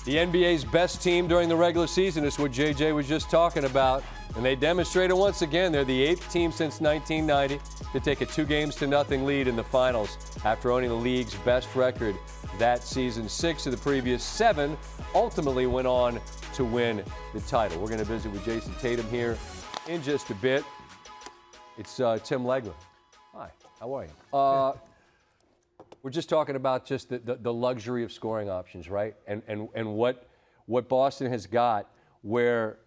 The NBA's best team during the regular season is what JJ was just talking about. And they demonstrated once again they're the 8th team since 1990 to take a 2-0 lead in the finals after owning the league's best record that season. 6 of the previous 7 ultimately went on to win the title. We're going to visit with Jayson Tatum here in just a bit. It's Tim Legler. Hi, how are you? We're just talking about just the luxury of scoring options, right? And what Boston has got, where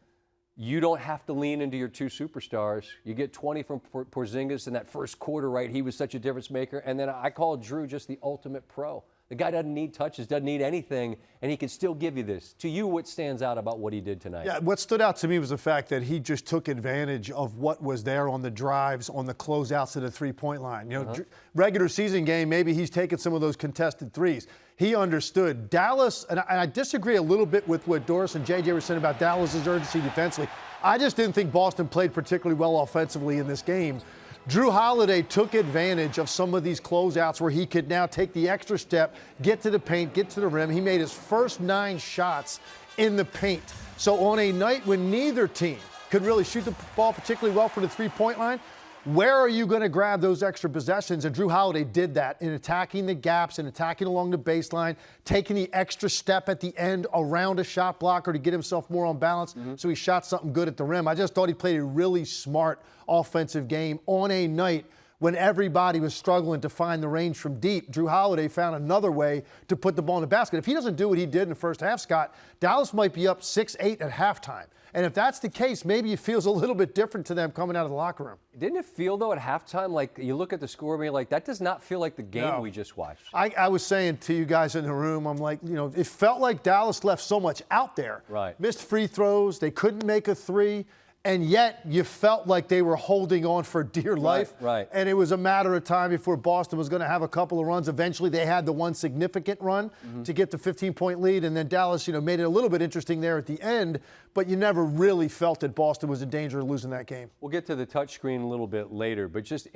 you don't have to lean into your 2 superstars. You get 20 from Porzingis in that first quarter, right? He was such a difference maker. And then I call Jrue just the ultimate pro. The guy doesn't need touches, doesn't need anything, and he can still give you this. To you, what stands out about what he did tonight? Yeah, what stood out to me was the fact that he just took advantage of what was there on the drives, on the closeouts to the three-point line. You know, regular season game, maybe he's taking some of those contested threes. He understood. Dallas, and I disagree a little bit with what Doris and JJ were saying about Dallas's urgency defensively. I just didn't think Boston played particularly well offensively in this game. Jrue Holiday took advantage of some of these closeouts where he could now take the extra step, get to the paint, get to the rim. He made his first 9 shots in the paint. So on a night when neither team could really shoot the ball particularly well for the three-point line, where are you going to grab those extra possessions? And Jrue Holiday did that in attacking the gaps and attacking along the baseline, taking the extra step at the end around a shot blocker to get himself more on balance. So he shot something good at the rim. I just thought he played a really smart offensive game on a night when everybody was struggling to find the range from deep. Jrue Holiday found another way to put the ball in the basket. If he doesn't do what he did in the first half, Scott, Dallas might be up 6-8 at halftime. And if that's the case, maybe it feels a little bit different to them coming out of the locker room. Didn't it feel, though, at halftime, like you look at the score and you're like, that does not feel like the game we just watched? I was saying to you guys in the room, I'm like, you know, it felt like Dallas left so much out there. Right. Missed free throws. They couldn't make a three. And yet you felt like they were holding on for dear life. Right. And it was a matter of time before Boston was going to have a couple of runs. Eventually they had the one significant run to get the 15-point lead. And then Dallas, you know, made it a little bit interesting there at the end. But you never really felt that Boston was in danger of losing that game. We'll get to the touchscreen a little bit later. But just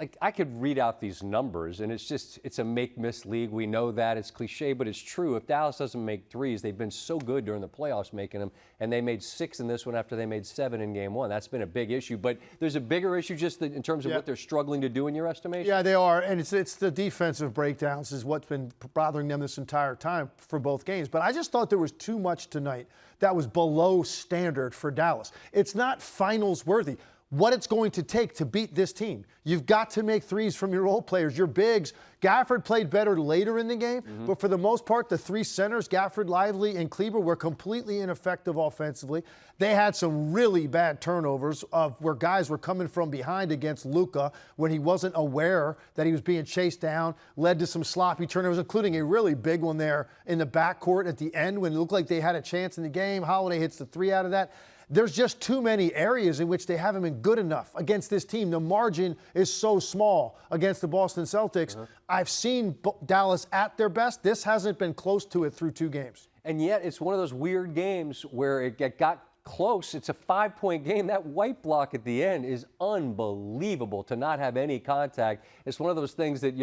like I could read out these numbers, and it's a make-miss league. We know that. It's cliche, but it's true. If Dallas doesn't make threes, they've been so good during the playoffs making them. And they made 6 in this one after they made 7 in game 1. That's been a big issue. But there's a bigger issue just in terms of what they're struggling to do in your estimation? Yeah, they are. And it's the defensive breakdowns is what's been bothering them this entire time for both games. But I just thought there was too much tonight that was below standard for Dallas. It's not finals worthy. What it's going to take to beat this team. You've got to make threes from your role players, your bigs. Gafford played better later in the game, but for the most part, the 3 centers, Gafford, Lively, and Kleber, were completely ineffective offensively. They had some really bad turnovers of where guys were coming from behind against Luka when he wasn't aware that he was being chased down, led to some sloppy turnovers, including a really big one there in the backcourt at the end when it looked like they had a chance in the game. Holiday hits the 3 out of that. There's just too many areas in which they haven't been good enough against this team. The margin is so small against the Boston Celtics. I've seen Dallas at their best. This hasn't been close to it through 2 games. And yet it's one of those weird games where it got close. It's a 5-point game. That white block at the end is unbelievable to not have any contact. It's one of those things that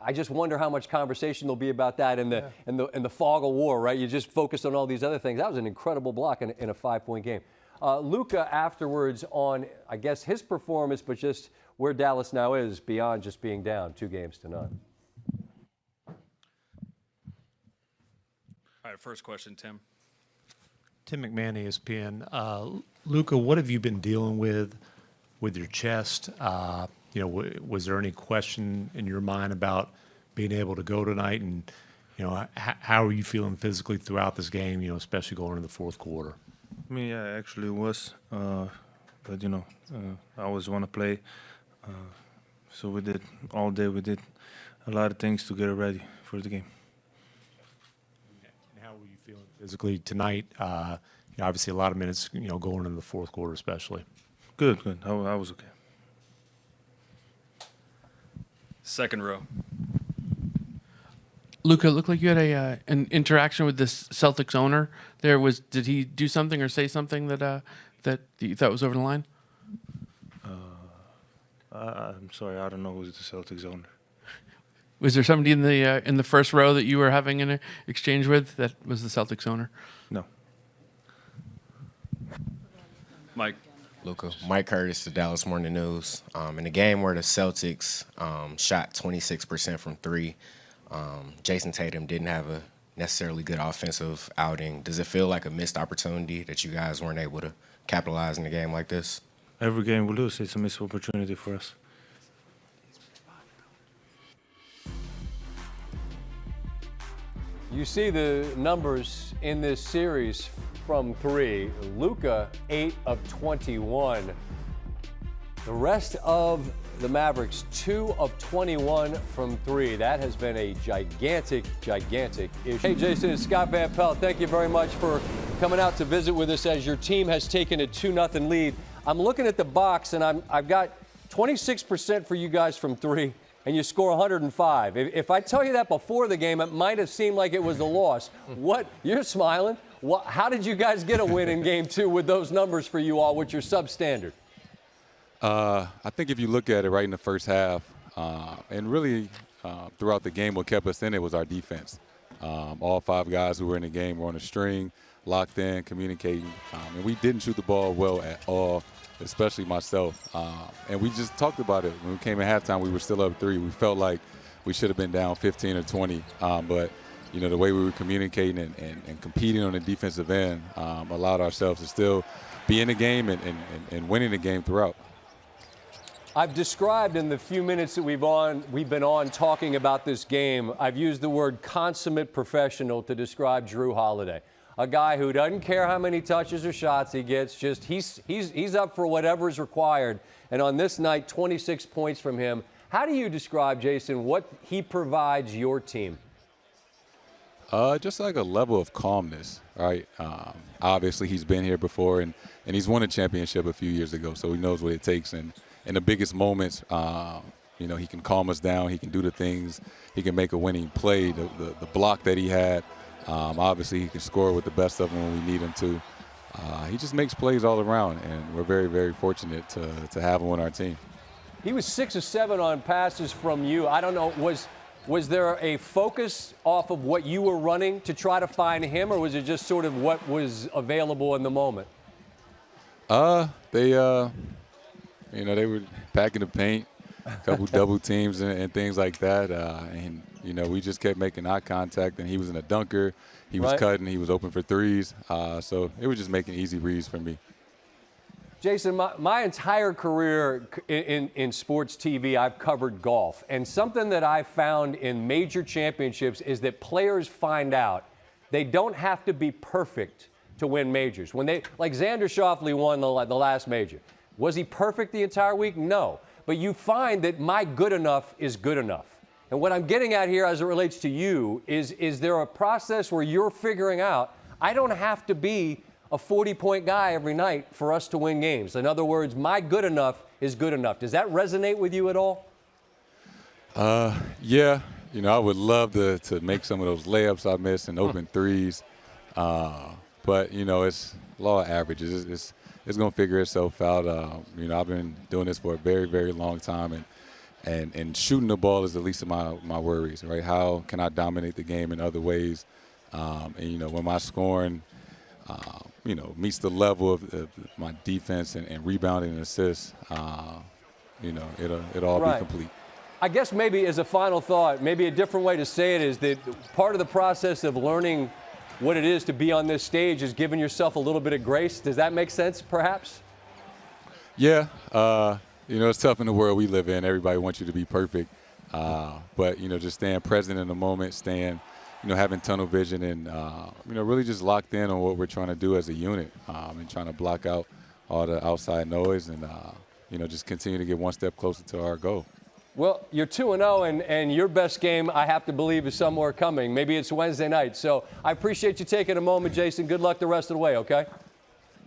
I just wonder how much conversation there'll be about that in the fog of war, right? You just focused on all these other things. That was an incredible block in a 5-point game. Luka afterwards on, I guess, his performance, but just where Dallas now is beyond just being down 2-0. All right, first question, Tim. Tim McMahon, ESPN. Luka, what have you been dealing with your chest? Was there any question in your mind about being able to go tonight? And, how are you feeling physically throughout this game, especially going into the fourth quarter? I mean, yeah, actually it was. But, I always want to play. So we did all day. We did a lot of things to get ready for the game. And how were you feeling physically tonight? Obviously a lot of minutes, going into the fourth quarter especially. Good. I was okay. Second row. Luka, it looked like you had an interaction with the Celtics owner. Did he do something or say something that you thought was over the line? I'm sorry, I don't know who's the Celtics owner. Was there somebody in the first row that you were having an exchange with that was the Celtics owner? No. Mike. Luka. Mike Curtis, the Dallas Morning News. In a game where the Celtics shot 26% from three, Jayson Tatum didn't have a necessarily good offensive outing. Does it feel like a missed opportunity that you guys weren't able to capitalize in a game like this? Every game we lose, it's a missed opportunity for us. You see the numbers in this series from three. Luka, 8 of 21. The rest of the Mavericks, 2 of 21 from three. That has been a gigantic, gigantic issue. Hey, Jayson, it's Scott Van Pelt. Thank you very much for coming out to visit with us as your team has taken a 2-0 lead. I'm looking at the box, and I've got 26% for you guys from three, and you score 105. If I tell you that before the game, it might have seemed like it was a loss. What? You're smiling. How did you guys get a win in game two with those numbers for you all, which are substandard? I think if you look at it right in the first half, and really throughout the game, what kept us in it was our defense. All 5 guys who were in the game were on a string, locked in, communicating. And we didn't shoot the ball well at all, especially myself. And we just talked about it. When we came at halftime, we were still up 3. We felt like we should have been down 15 or 20. But, you know, the way we were communicating and competing on the defensive end allowed ourselves to still be in the game and winning the game throughout. I've described in the few minutes that we've been on talking about this game, I've used the word consummate professional to describe Jrue Holiday. A guy who doesn't care how many touches or shots he gets, just he's up for whatever is required. And on this night, 26 points from him. How do you describe, Jayson, what he provides your team? Just like a level of calmness, right? Obviously, he's been here before, and he's won a championship a few years ago, so he knows what it takes. And in the biggest moments, you know, he can calm us down. He can do the things. He can make a winning play. The block that he had, obviously he can score with the best of them when we need him to. He just makes plays all around, and we're very, very fortunate to have him on our team. He was 6 of 7 on passes from you. I don't know, was there a focus off of what you were running to try to find him, or was it just sort of what was available in the moment? You know, they were packing the paint, a couple double teams and things like that. And, you know, we just kept making eye contact, and he was in a dunker. He was cutting. He was open for threes. So it was just making easy reads for me. Jayson, my entire career in sports TV, I've covered golf. And something that I found in major championships is that players find out they don't have to be perfect to win majors. When like Xander Schauffele won the last major. Was he perfect the entire week? No. But you find that my good enough is good enough. And what I'm getting at here as it relates to you is there a process where you're figuring out, I don't have to be a 40-point guy every night for us to win games. In other words, my good enough is good enough. Does that resonate with you at all? Yeah. You know, I would love to make some of those layups I missed and open threes. But, you know, it's law of averages. It's going to figure itself out. You know, I've been doing this for a very, very long time, and shooting the ball is the least of my worries, right? How can I dominate the game in other ways? And, you know, when my scoring, you know, meets the level of my defense and rebounding and assists, you know, it'll all be complete. I guess maybe as a final thought, maybe a different way to say it is that part of the process of learning what it is to be on this stage is giving yourself a little bit of grace. Does that make sense, perhaps? Yeah. You know, it's tough in the world we live in. Everybody wants you to be perfect. But, you know, just staying present in the moment, staying, you know, having tunnel vision and, you know, really just locked in on what we're trying to do as a unit and trying to block out all the outside noise and, you know, just continue to get one step closer to our goal. Well, you're 2-0, and your best game, I have to believe, is somewhere coming. Maybe it's Wednesday night. So I appreciate you taking a moment, Jayson. Good luck the rest of the way, okay?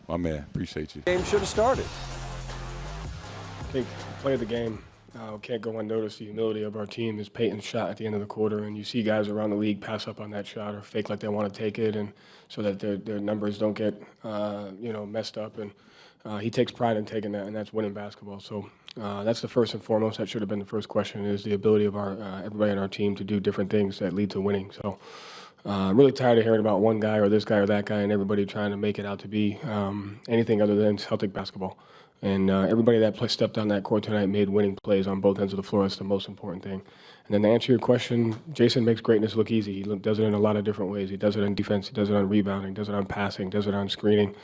My man, appreciate you. Game should have started. I think play of the game, can't go unnoticed. The humility of our team is Peyton's shot at the end of the quarter, and you see guys around the league pass up on that shot or fake like they want to take it, and so that their numbers don't get messed up. And he takes pride in taking that, and that's winning basketball. So that's the first and foremost. That should have been the first question: is the ability of our everybody on our team to do different things that lead to winning. So. I'm really tired of hearing about one guy or this guy or that guy and everybody trying to make it out to be anything other than Celtic basketball. And everybody that stepped on that court tonight made winning plays on both ends of the floor. That's the most important thing. And then to answer your question, Jayson makes greatness look easy. He does it in a lot of different ways. He does it on defense. He does it on rebounding. Does it on passing. Does it on screening.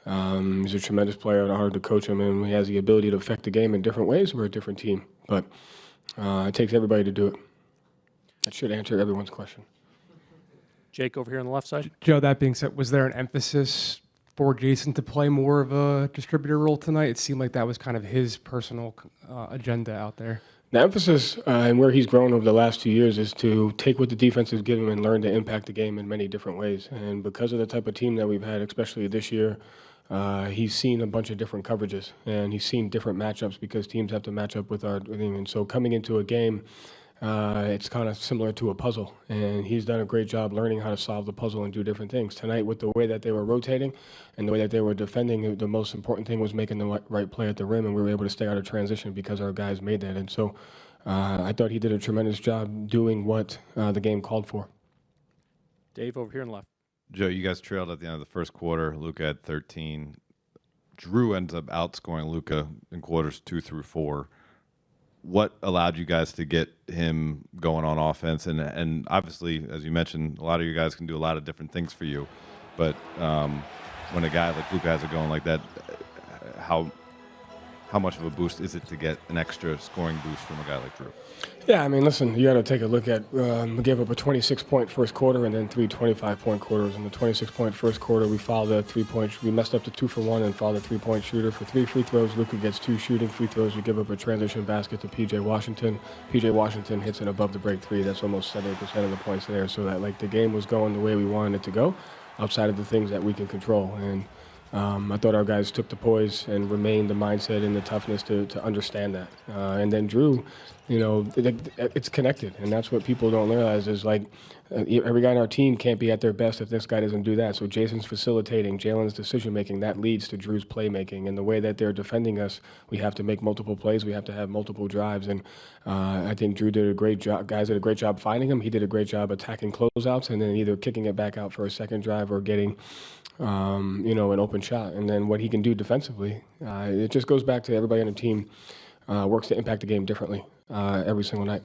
He's a tremendous player. Hard to coach him, and he has the ability to affect the game in different ways. We're a different team. But it takes everybody to do it. That should answer everyone's question. Jake over here on the left side. Joe, that being said, was there an emphasis for Jayson to play more of a distributor role tonight? It seemed like that was kind of his personal agenda out there. The emphasis and where he's grown over the last 2 years is to take what the defense has given him and learn to impact the game in many different ways. And because of the type of team that we've had, especially this year, he's seen a bunch of different coverages, and he's seen different matchups because teams have to match up with our thing. And so coming into a game, it's kind of similar to a puzzle, and he's done a great job learning how to solve the puzzle and do different things. Tonight, with the way that they were rotating and the way that they were defending, the most important thing was making the right play at the rim, and we were able to stay out of transition because our guys made that. And so I thought he did a tremendous job doing what the game called for. Dave over here on the left. Joe, you guys trailed at the end of the first quarter. Luka had 13. Jrue ends up outscoring Luka in quarters 2 through 4. What allowed you guys to get him going on offense? And obviously, as you mentioned, a lot of you guys can do a lot of different things for you. But when a guy like Luka has it going like that, how much of a boost is it to get an extra scoring boost from a guy like Jrue? Yeah, I mean, listen, you got to take a look at, we gave up a 26-point first quarter and then 3 25-point quarters. In the 26-point first quarter, we fouled a 3-point, we messed up the 2 for 1 and fouled a 3-point shooter for 3 free throws. Luka gets 2 shooting free throws. We give up a transition basket to P.J. Washington. P.J. Washington hits an above the break 3. That's almost 70% of the points there. So that, like, the game was going the way we wanted it to go, outside of the things that we can control. And I thought our guys took the poise and remained the mindset and the toughness to understand that. And then Jrue, it's connected, and that's what people don't realize is like every guy on our team can't be at their best if this guy doesn't do that. So Jayson's facilitating, Jalen's decision-making, that leads to Drew's playmaking. And the way that they're defending us, we have to make multiple plays, we have to have multiple drives. And I think Jrue did a great job. Guys did a great job finding him. He did a great job attacking closeouts and then either kicking it back out for a second drive or getting an open shot. And then what he can do defensively, it just goes back to everybody on the team works to impact the game differently every single night.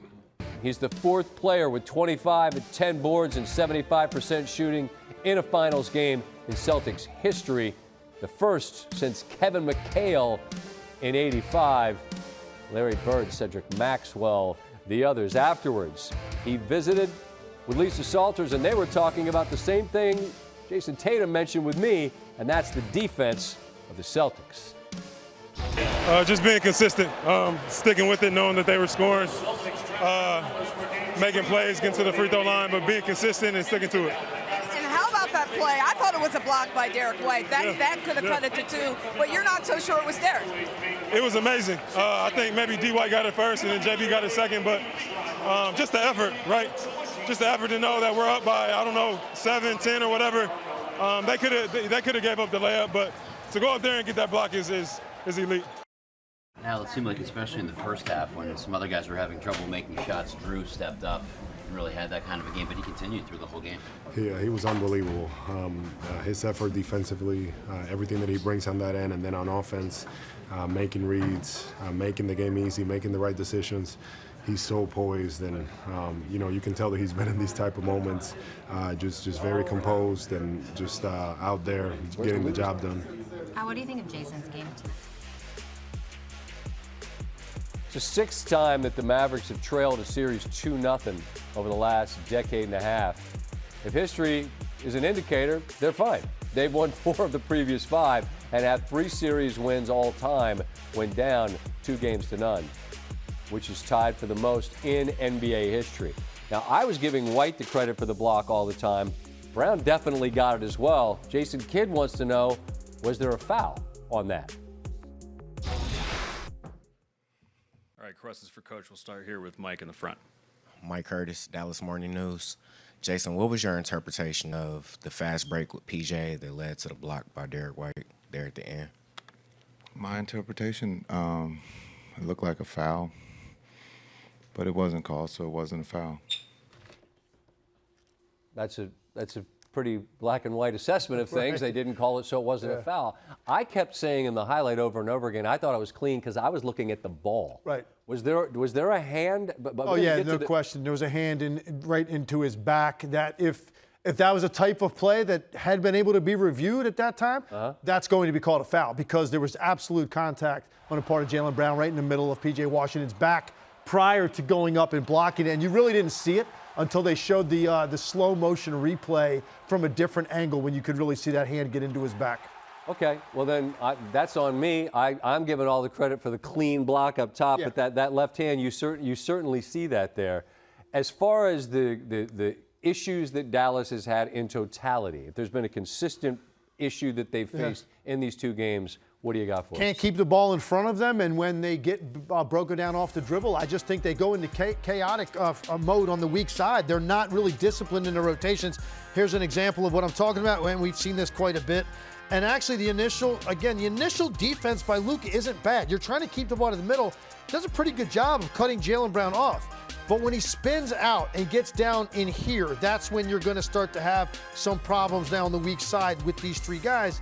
He's the 4th player with 25 and 10 boards and 75% shooting in a finals game in Celtics history. The first since Kevin McHale in '85. Larry Bird, Cedric Maxwell, the others. Afterwards, he visited with Lisa Salters, and they were talking about the same thing Jayson Tatum mentioned with me, and that's the defense of the Celtics. Just being consistent, sticking with it, knowing that they were scoring, making plays, getting to the free throw line, but being consistent and sticking to it. And how about that play? I thought it was a block by Derek White. That could have cut it to 2, but you're not so sure it was Derek. It was amazing. I think maybe D. White got it first and then JB got it second, but just the effort, right? Just the effort to know that we're up by, 7, 10 or whatever. They could have gave up the layup, but to go up there and get that block is elite. Now, it seemed like, especially in the first half, when some other guys were having trouble making shots, Jrue stepped up and really had that kind of a game, but he continued through the whole game. Yeah, he was unbelievable. His effort defensively, everything that he brings on that end, and then on offense, making reads, making the game easy, making the right decisions. He's so poised, and you can tell that he's been in these type of moments, just very composed and just out there getting the job done. What do you think of Jayson's game tonight? It's the 6th time that the Mavericks have trailed a series 2-0 over the last decade and a half. If history is an indicator, they're fine. They've won 4 of the previous 5 and have 3 series wins all time when down 2-0, which is tied for the most in NBA history. Now, I was giving White the credit for the block all the time. Brown definitely got it as well. Jason Kidd wants to know, was there a foul on that? All right, questions for Coach. We'll start here with Mike in the front. Mike Curtis, Dallas Morning News. Jason, what was your interpretation of the fast break with PJ that led to the block by Derek White there at the end? My interpretation, it looked like a foul, but it wasn't called, so it wasn't a foul. That's a pretty black and white assessment of things. They didn't call it, so it wasn't a foul. I kept saying in the highlight over and over again, I thought it was clean because I was looking at the ball. Right. Was there a hand? But oh yeah, no question. There was a hand right into his back. That if that was a type of play that had been able to be reviewed at that time, that's going to be called a foul because there was absolute contact on the part of Jaylen Brown right in the middle of P.J. Washington's back prior to going up and blocking it, and you really didn't see it until they showed the slow motion replay from a different angle when you could really see that hand get into his back. Okay, well then that's on me. I'm giving all the credit for the clean block up top, but that left hand, you certainly see that there. As far as the issues that Dallas has had in totality, if there's been a consistent issue that they've faced in these two games, what do you got for us? Can't keep the ball in front of them, and when they get broken down off the dribble, I just think they go into chaotic mode on the weak side. They're not really disciplined in the rotations. Here's an example of what I'm talking about, and we've seen this quite a bit. And actually, the initial defense by Luka isn't bad. You're trying to keep the ball in the middle. Does a pretty good job of cutting Jaylen Brown off. But when he spins out and gets down in here, that's when you're going to start to have some problems now on the weak side with these three guys.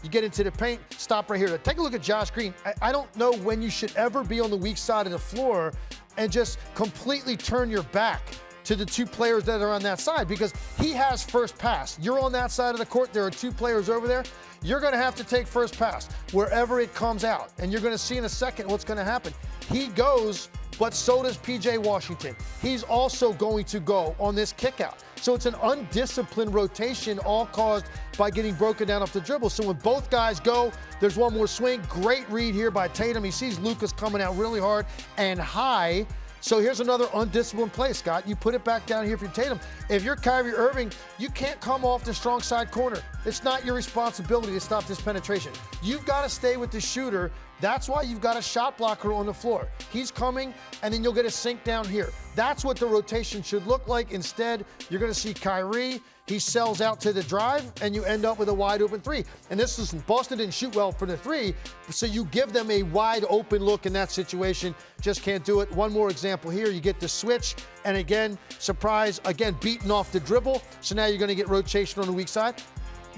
You get into the paint, stop right here. Take a look at Josh Green. I don't know when you should ever be on the weak side of the floor and just completely turn your back to the two players that are on that side because he has first pass. You're on that side of the court. There are two players over there. You're going to have to take first pass wherever it comes out. And you're going to see in a second what's going to happen. He goes, but so does P.J. Washington. He's also going to go on this kick out. So it's an undisciplined rotation all caused by getting broken down off the dribble. So when both guys go, there's one more swing. Great read here by Tatum. He sees Luka's coming out really hard and high. So here's another undisciplined play, Scott. You put it back down here for Tatum. If you're Kyrie Irving, you can't come off the strong side corner. It's not your responsibility to stop this penetration. You've got to stay with the shooter. That's why you've got a shot blocker on the floor. He's coming, and then you'll get a sink down here. That's what the rotation should look like. Instead, you're going to see Kyrie. He sells out to the drive, and you end up with a wide open three. And this is Boston didn't shoot well for the three, so you give them a wide open look in that situation. Just can't do it. One more example here. You get the switch, and again, surprise, again, beaten off the dribble. So now you're going to get rotation on the weak side.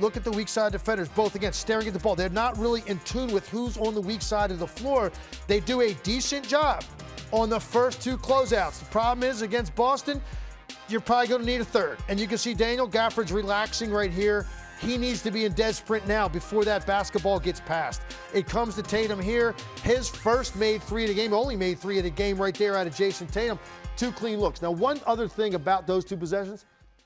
Look at the weak side defenders, both again staring at the ball. They're not really in tune with who's on the weak side of the floor. They do a decent job on the first two closeouts. The problem is against Boston, you're probably going to need a third. And you can see Daniel Gafford's relaxing right here. He needs to be in dead sprint now before that basketball gets passed. It comes to Tatum here. His first made three of the game, only made three of the game right there out of Jayson Tatum. Two clean looks. Now, one other thing about those two possessions,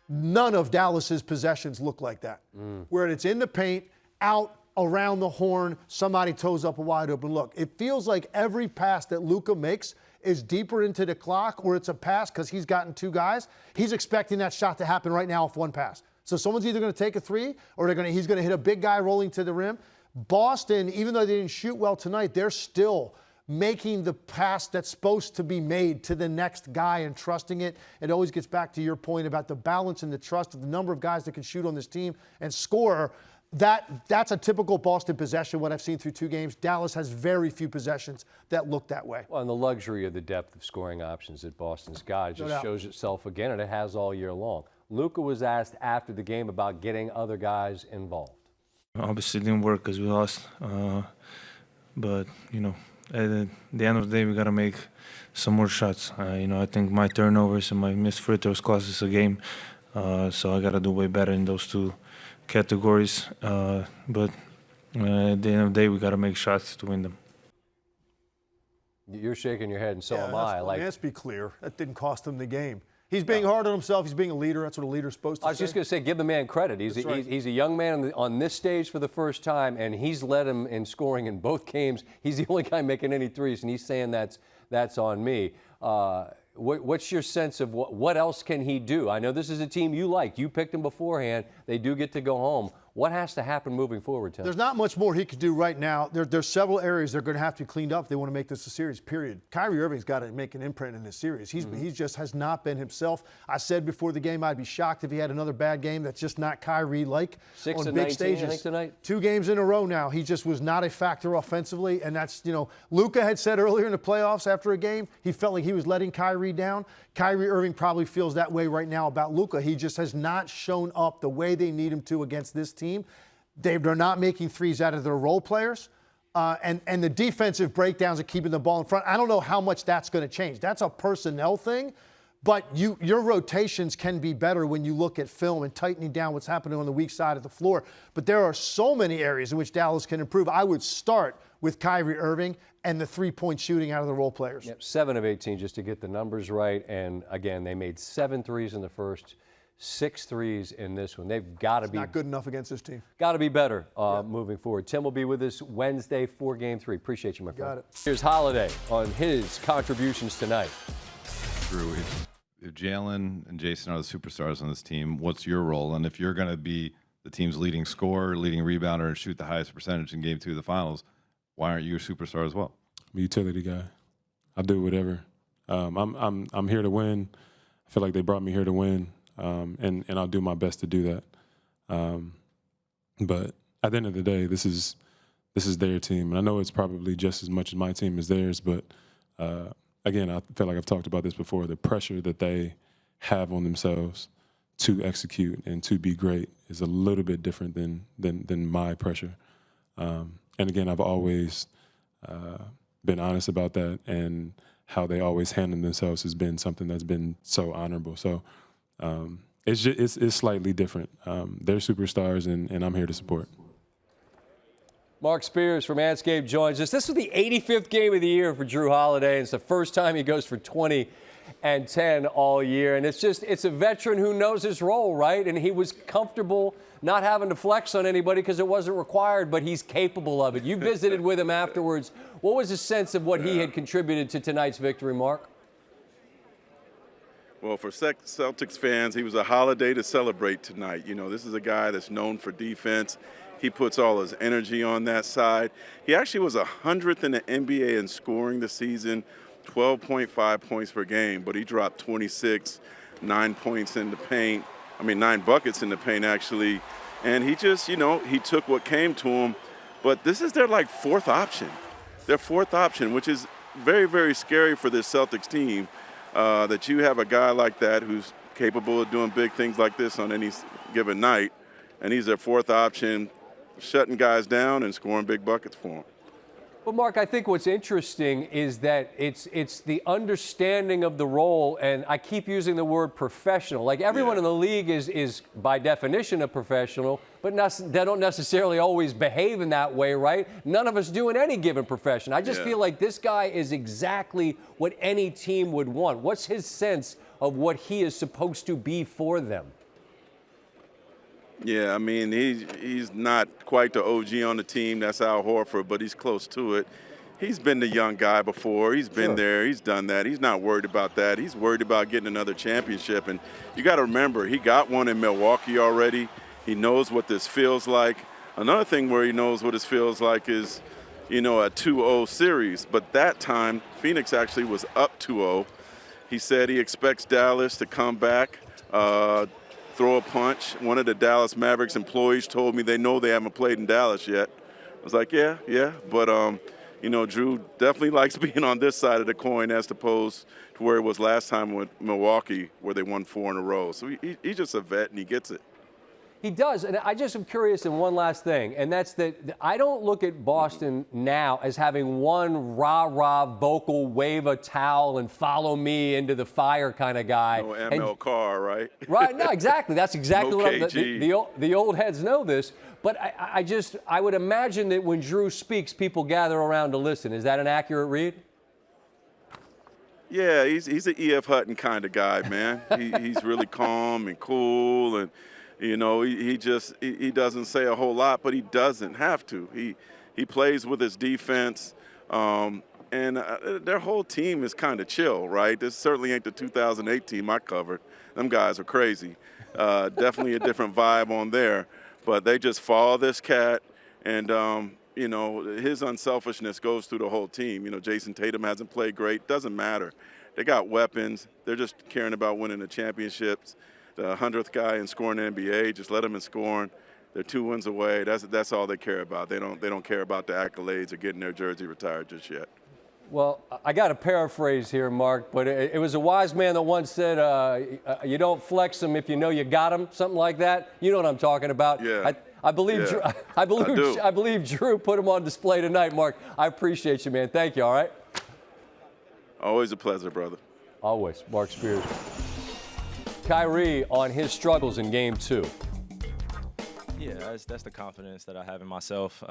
none of Dallas's possessions look like that. Where it's in the paint, out, around the horn, somebody toes up a wide open look. It feels like every pass that Luka makes is deeper into the clock, or it's a pass because he's gotten two guys. He's expecting that shot to happen right now off one pass. So someone's either going to take a three or he's going to hit a big guy rolling to the rim. Boston, even though they didn't shoot well tonight, they're still making the pass that's supposed to be made to the next guy and trusting it. It always gets back to your point about the balance and the trust of the number of guys that can shoot on this team and score. That's a typical Boston possession, what I've seen through two games. Dallas has very few possessions that look that way. Well, and the luxury of the depth of scoring options that Boston's got, it just shows itself again, and it has all year long. Luka was asked after the game about getting other guys involved. Obviously it didn't work because we lost. But, at the end of the day, we got to make some more shots. I think my turnovers and my missed free throws cost us a game. So I got to do way better in those two categories. But at the end of the day, we got to make shots to win them. You're shaking your head, and so am I. Let's be clear. That didn't cost him the game. He's being hard on himself. He's being a leader. That's what a leader's supposed to say. I was just going to say, give the man credit. He's a young man on this stage for the first time, and he's led him in scoring in both games. He's the only guy making any threes, and he's saying that's on me. What's your sense of what else can he do? I know this is a team you like. You picked him beforehand. They do get to go home. What has to happen moving forward, Tim? There's not much more he could do right now. There's several areas they're going to have to be cleaned up if they want to make this a series, period. Kyrie Irving's got to make an imprint in this series. He just has not been himself. I said before the game I'd be shocked if he had another bad game. That's just not Kyrie-like 6 on and big 19, stages. I think, tonight. 2 games in a row now. He just was not a factor offensively, and that's, Luka had said earlier in the playoffs after a game, he felt like he was letting Kyrie down. Kyrie Irving probably feels that way right now about Luka. He just has not shown up the way they need him to against this team. They're not making threes out of their role players. And the defensive breakdowns of keeping the ball in front, I don't know how much that's going to change. That's a personnel thing. But your rotations can be better when you look at film and tightening down what's happening on the weak side of the floor. But there are so many areas in which Dallas can improve. I would start with Kyrie Irving and the three-point shooting out of the role players. Yep, 7 of 18 just to get the numbers right. And, again, they made 7 threes in the first, 6 threes in this one. They've got to be not good enough against this team. Got to be better moving forward. Tim will be with us Wednesday for Game 3. Appreciate you, my friend. Got it. Here's Holiday on his contributions tonight. Jrue, if Jalen and Jayson are the superstars on this team, what's your role? And if you're going to be the team's leading scorer, leading rebounder, and shoot the highest percentage in Game 2 of the Finals, why aren't you a superstar as well? I'm a utility guy. I do whatever. I'm here to win. I feel like they brought me here to win, and I'll do my best to do that. But at the end of the day, this is their team, and I know it's probably just as much as my team as theirs. But again, I feel like I've talked about this before. The pressure that they have on themselves to execute and to be great is a little bit different than my pressure. And again, I've always been honest about that, and how they always handle themselves has been something that's been so honorable. So it's slightly different. They're superstars, and I'm here to support. Mark Spears from Manscaped joins us. This was the 85th game of the year for Jrue Holiday. It's the first time he goes for 20 and 10 all year. And it's a veteran who knows his role, right? And he was comfortable not having to flex on anybody because it wasn't required, but he's capable of it. You visited with him afterwards. What was the sense of what he had contributed to tonight's victory, Mark? Well, for Celtics fans, he was a holiday to celebrate tonight. This is a guy that's known for defense. He puts all his energy on that side. He actually was 100th in the NBA in scoring this season, 12.5 points per game, but he dropped 26, 9 points in the paint. 9 buckets in the paint, actually. And he just, he took what came to him. But this is their, fourth option. Their fourth option, which is very, very scary for this Celtics team, that you have a guy like that who's capable of doing big things like this on any given night, and he's their fourth option, shutting guys down and scoring big buckets for them. Well, Mark, I think what's interesting is that it's the understanding of the role, and I keep using the word professional. Like everyone in the league is by definition a professional, but they don't necessarily always behave in that way, right? None of us do in any given profession. I just feel like this guy is exactly what any team would want. What's his sense of what he is supposed to be for them? Yeah, he's not quite the OG on the team. That's Al Horford, but he's close to it. He's been the young guy before. He's been there. He's done that. He's not worried about that. He's worried about getting another championship. And you got to remember, he got one in Milwaukee already. He knows what this feels like. Another thing where he knows what this feels like is, a 2-0 series. But that time, Phoenix actually was up 2-0. He said he expects Dallas to come back, throw a punch. One of the Dallas Mavericks employees told me they know they haven't played in Dallas yet. I was like, yeah. But, Jrue definitely likes being on this side of the coin as opposed to where it was last time with Milwaukee where they won 4 in a row. So he's just a vet, and he gets it. He does, and I just am curious in one last thing, and that's that I don't look at Boston now as having one rah-rah vocal, wave a towel, and follow me into the fire kind of guy. No ML Carr, right? Right, no, exactly. That's exactly no what KG. The old heads know this, but I would imagine that when Jrue speaks, people gather around to listen. Is that an accurate read? Yeah, he's an E.F. Hutton kind of guy, man. He's really calm and cool, and he doesn't say a whole lot, but he doesn't have to. He plays with his defense, and their whole team is kind of chill, right? This certainly ain't the 2008 team I covered. Them guys are crazy. Definitely a different vibe on there. but they just follow this cat, and you know, his unselfishness goes through the whole team. You know, Jayson Tatum hasn't played great. Doesn't matter. They got weapons. They're just caring about winning the championships. The 100th guy in scoring in the NBA, just let them in scoring. They're 2 wins away. That's all they care about. They don't care about the accolades or getting their jersey retired just yet. Well, I got to paraphrase here, Mark, but it was a wise man that once said, you don't flex them if you know you got them, something like that. You know what I'm talking about. Yeah. I believe Yeah. I believe Jrue put him on display tonight, Mark. I appreciate you, man. Thank you, all right? Always a pleasure, brother. Always. Mark Spears. Kyrie on his struggles in Game 2. Yeah, that's the confidence that I have in myself.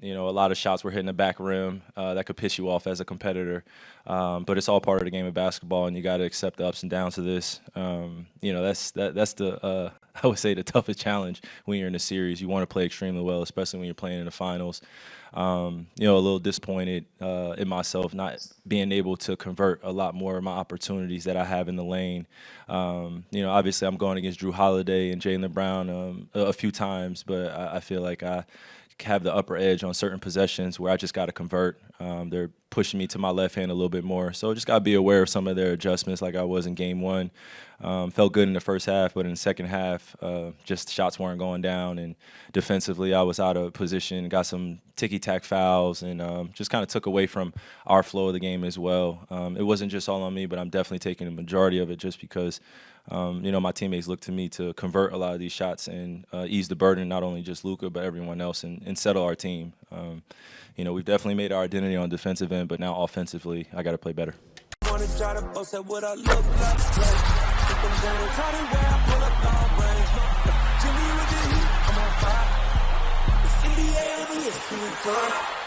You know, a lot of shots were hitting the back rim that could piss you off as a competitor. But it's all part of the game of basketball, and you got to accept the ups and downs of this. You know, that's the I would say the toughest challenge when you're in a series. You want to play extremely well, especially when you're playing in the finals. You know, a little disappointed in myself not being able to convert a lot more of my opportunities that I have in the lane. You know, obviously I'm going against Jrue Holiday and Jaylen Brown a few times, but I feel like I have the upper edge on certain possessions where I just got to convert. They're pushing me to my left hand a little bit more. So just got to be aware of some of their adjustments like I was in Game 1. Felt good in the first half, but in the second half, just shots weren't going down. And defensively, I was out of position, got some ticky-tack fouls, and just kind of took away from our flow of the game as well. It wasn't just all on me, but I'm definitely taking the majority of it just because you know, my teammates look to me to convert a lot of these shots and ease the burden, not only just Luka, but everyone else, and settle our team. You know, we've definitely made our identity on defensive end, but now offensively, I got to play better. NBA